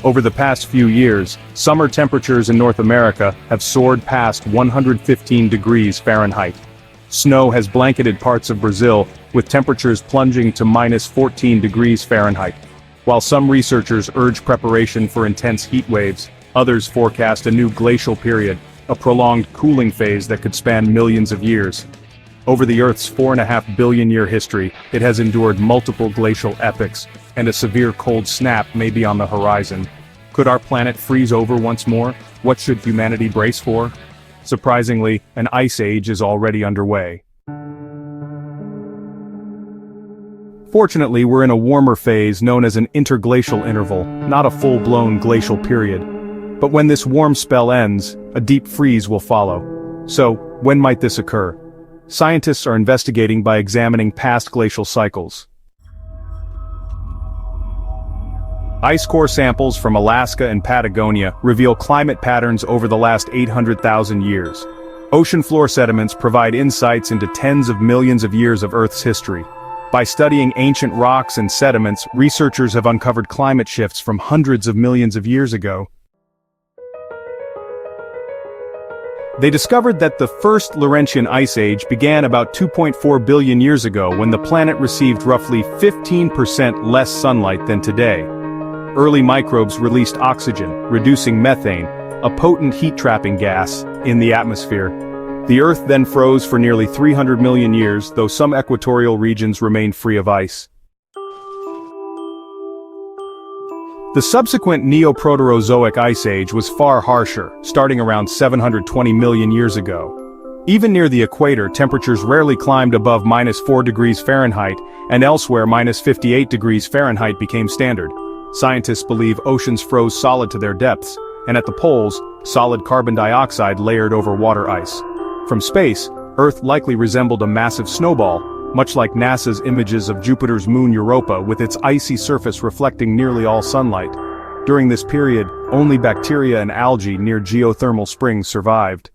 Over the past few years, summer temperatures in North America have soared past 115 degrees Fahrenheit. Snow has blanketed parts of Brazil, with temperatures plunging to -14 degrees Fahrenheit. While some researchers urge preparation for intense heat waves, others forecast a new glacial period, a prolonged cooling phase that could span millions of years. Over the Earth's 4.5 billion-year history, it has endured multiple glacial epochs, and a severe cold snap may be on the horizon. Could our planet freeze over once more? What should humanity brace for? Surprisingly, an ice age is already underway. Fortunately, we're in a warmer phase known as an interglacial interval, not a full-blown glacial period. But when this warm spell ends, a deep freeze will follow. So, when might this occur? Scientists are investigating by examining past glacial cycles. Ice core samples from Alaska and Patagonia reveal climate patterns over the last 800,000 years. Ocean floor sediments provide insights into tens of millions of years of Earth's history. By studying ancient rocks and sediments, researchers have uncovered climate shifts from hundreds of millions of years ago. They discovered that the first Laurentian ice age began about 2.4 billion years ago when the planet received roughly 15% less sunlight than today. Early microbes released oxygen, reducing methane, a potent heat-trapping gas, in the atmosphere. The Earth then froze for nearly 300 million years, though some equatorial regions remained free of ice. The subsequent Neoproterozoic Ice Age was far harsher, starting around 720 million years ago. Even near the equator, temperatures rarely climbed above -4 degrees Fahrenheit, and elsewhere -58 degrees Fahrenheit became standard. Scientists believe oceans froze solid to their depths, and at the poles, solid carbon dioxide layered over water ice. From space, Earth likely resembled a massive snowball, much like NASA's images of Jupiter's moon Europa with its icy surface reflecting nearly all sunlight. During this period, only bacteria and algae near geothermal springs survived.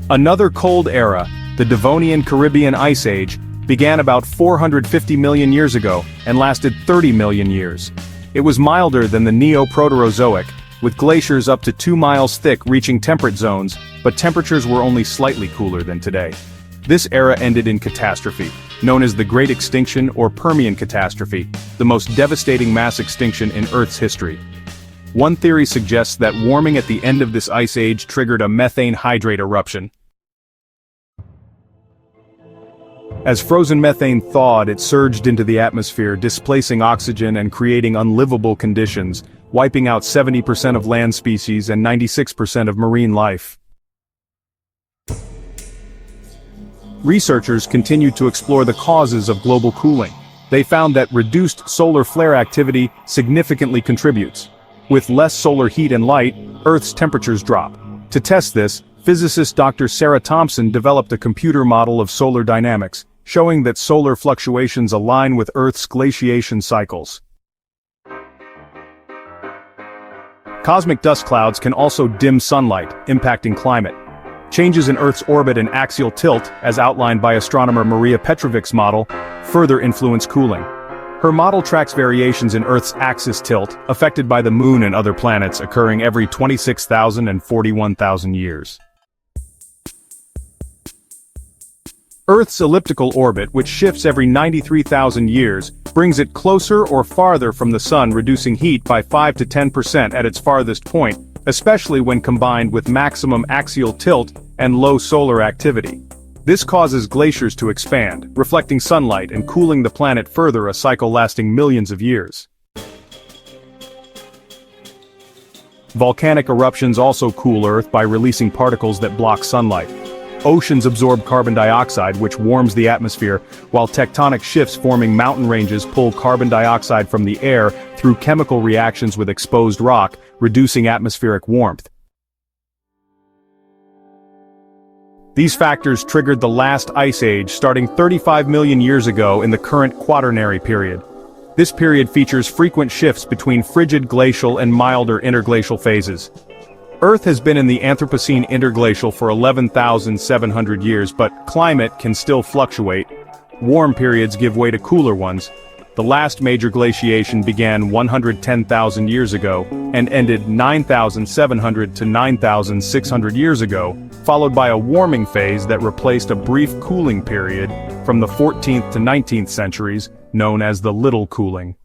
Another cold era, the Devonian Caribbean Ice Age, began about 450 million years ago and lasted 30 million years. It was milder than the Neoproterozoic, with glaciers up to 2 miles thick reaching temperate zones, but temperatures were only slightly cooler than today. This era ended in catastrophe, known as the Great Extinction or Permian catastrophe, the most devastating mass extinction in Earth's history. One theory suggests that warming at the end of this ice age triggered a methane hydrate eruption. As frozen methane thawed, it surged into the atmosphere, displacing oxygen and creating unlivable conditions, wiping out 70% of land species and 96% of marine life. Researchers continued to explore the causes of global cooling. They found that reduced solar flare activity significantly contributes. With less solar heat and light, Earth's temperatures drop. To test this, physicist Dr. Sarah Thompson developed a computer model of solar dynamics, showing that solar fluctuations align with Earth's glaciation cycles. Cosmic dust clouds can also dim sunlight, impacting climate. Changes in Earth's orbit and axial tilt, as outlined by astronomer Maria Petrovic's model, further influence cooling. Her model tracks variations in Earth's axis tilt, affected by the Moon and other planets occurring every 26,000 and 41,000 years. Earth's elliptical orbit, which shifts every 93,000 years, brings it closer or farther from the Sun, reducing heat by 5 to 10% at its farthest point, especially when combined with maximum axial tilt and low solar activity. This causes glaciers to expand, reflecting sunlight and cooling the planet further, a cycle lasting millions of years. Volcanic eruptions also cool Earth by releasing particles that block sunlight. Oceans absorb carbon dioxide, which warms the atmosphere, while tectonic shifts forming mountain ranges pull carbon dioxide from the air through chemical reactions with exposed rock, reducing atmospheric warmth. These factors triggered the last ice age, starting 35 million years ago in the current Quaternary period. This period features frequent shifts between frigid glacial and milder interglacial phases. Earth has been in the Anthropocene interglacial for 11,700 years, but climate can still fluctuate. Warm periods give way to cooler ones. The last major glaciation began 110,000 years ago and ended 9,700 to 9,600 years ago, followed by a warming phase that replaced a brief cooling period from the 14th to 19th centuries, known as the Little Cooling.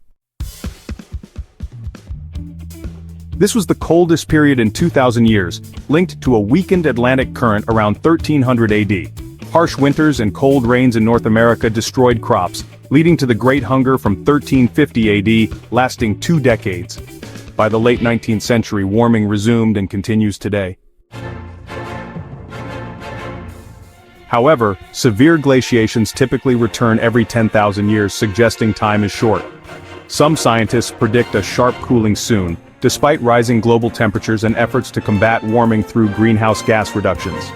This was the coldest period in 2,000 years, linked to a weakened Atlantic current around 1300 AD. Harsh winters and cold rains in North America destroyed crops, leading to the Great Hunger from 1350 AD, lasting 2 decades. By the late 19th century, warming resumed and continues today. However, severe glaciations typically return every 10,000 years, suggesting time is short. Some scientists predict a sharp cooling soon, despite rising global temperatures and efforts to combat warming through greenhouse gas reductions.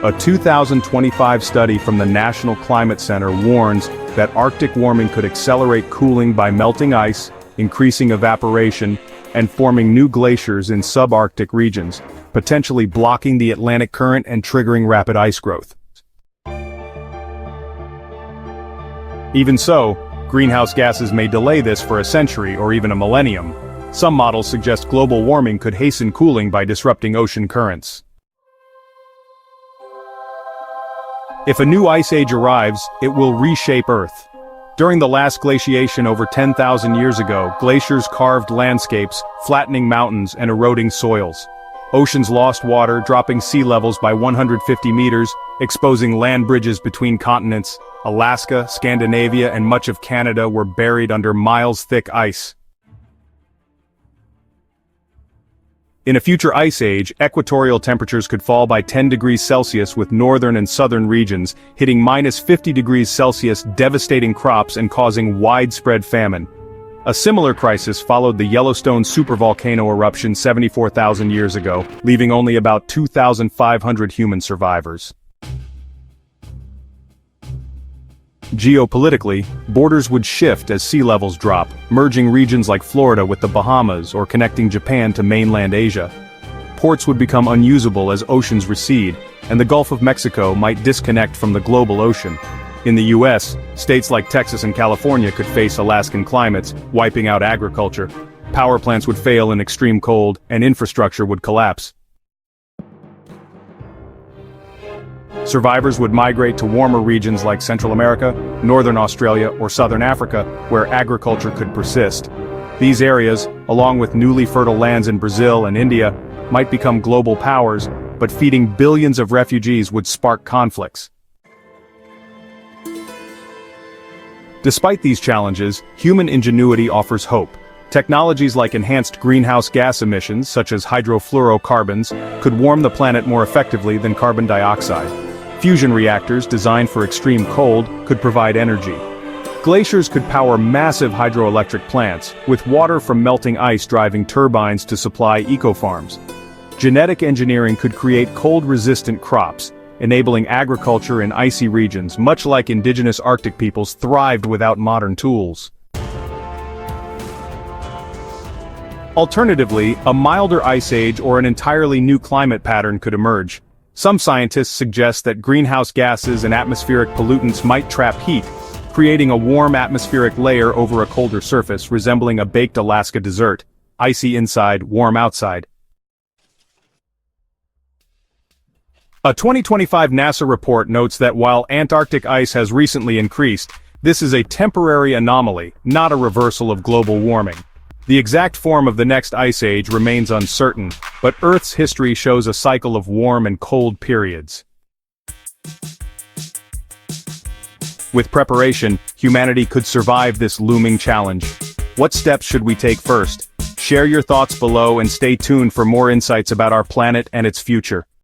A 2025 study from the National Climate Center warns that Arctic warming could accelerate cooling by melting ice, increasing evaporation, and forming new glaciers in subarctic regions, potentially blocking the Atlantic current and triggering rapid ice growth. Even so, greenhouse gases may delay this for a century or even a millennium. Some models suggest global warming could hasten cooling by disrupting ocean currents. If a new ice age arrives, it will reshape Earth. During the last glaciation over 10,000 years ago, glaciers carved landscapes, flattening mountains and eroding soils. Oceans lost water, dropping sea levels by 150 meters, exposing land bridges between continents. Alaska, Scandinavia, and much of Canada were buried under miles-thick ice. In a future ice age, equatorial temperatures could fall by 10 degrees Celsius, with northern and southern regions hitting minus 50 degrees Celsius, devastating crops and causing widespread famine. A similar crisis followed the Yellowstone supervolcano eruption 74,000 years ago, leaving only about 2,500 human survivors. Geopolitically, borders would shift as sea levels drop, merging regions like Florida with the Bahamas or connecting Japan to mainland Asia. Ports would become unusable as oceans recede, and the Gulf of Mexico might disconnect from the global ocean. In the US, states like Texas and California could face Alaskan climates, wiping out agriculture. Power plants would fail in extreme cold, and infrastructure would collapse. Survivors would migrate to warmer regions like Central America, Northern Australia, or Southern Africa, where agriculture could persist. These areas, along with newly fertile lands in Brazil and India, might become global powers, but feeding billions of refugees would spark conflicts. Despite these challenges, human ingenuity offers hope. Technologies like enhanced greenhouse gas emissions, such as hydrofluorocarbons, could warm the planet more effectively than carbon dioxide. Fusion reactors designed for extreme cold could provide energy. Glaciers could power massive hydroelectric plants, with water from melting ice driving turbines to supply eco-farms. Genetic engineering could create cold-resistant crops, enabling agriculture in icy regions, much like indigenous Arctic peoples thrived without modern tools. Alternatively, a milder ice age or an entirely new climate pattern could emerge. Some scientists suggest that greenhouse gases and atmospheric pollutants might trap heat, creating a warm atmospheric layer over a colder surface, resembling a baked Alaska dessert, icy inside, warm outside. A 2025 NASA report notes that while Antarctic ice has recently increased, this is a temporary anomaly, not a reversal of global warming. The exact form of the next ice age remains uncertain, but Earth's history shows a cycle of warm and cold periods. With preparation, humanity could survive this looming challenge. What steps should we take first? Share your thoughts below and stay tuned for more insights about our planet and its future.